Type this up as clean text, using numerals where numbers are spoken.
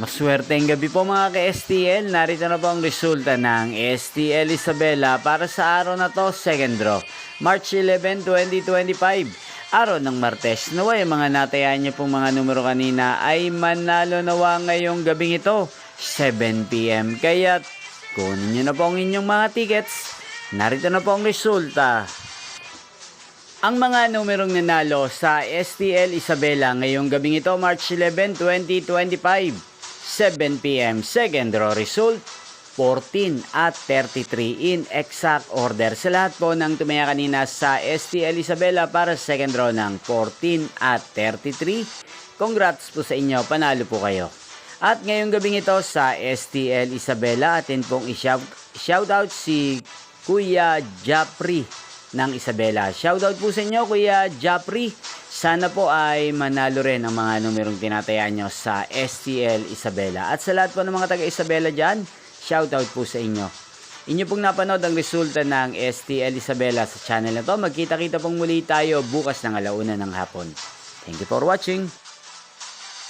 Maswerteng gabi po mga ka-STL. Narito na po ang resulta ng STL Isabela para sa araw na to, second draw. March 11, 2025. Araw ng Martes. Naway mga natayaan niyo pong mga numero kanina ay manalo nawa ngayong gabing ito, 7 PM. Kaya kunin niyo na po ang inyong mga tickets. Narito na po ang resulta. Ang mga numerong nanalo sa STL Isabela ngayong gabing ito, March 11, 2025. 7 PM, second draw result, 14 at 33 in exact order. Sa lahat po ng tumaya kanina sa STL Isabela para sa second draw ng 14 at 33, congrats po sa inyo, panalo po kayo. At ngayong gabing ito sa STL Isabela, atin pong i-shoutout si Kuya Japri ng Isabela. Shoutout po sa inyo Kuya Japri. Sana po ay manalo rin ang mga numerong tinatayaan nyo sa STL Isabela. At sa lahat po ng mga taga Isabela dyan, shoutout po sa inyo. Inyo pong napanood ang resulta ng STL Isabela sa channel na to. Magkita-kita pong muli tayo bukas ng 1:00 ng hapon. Thank you for watching.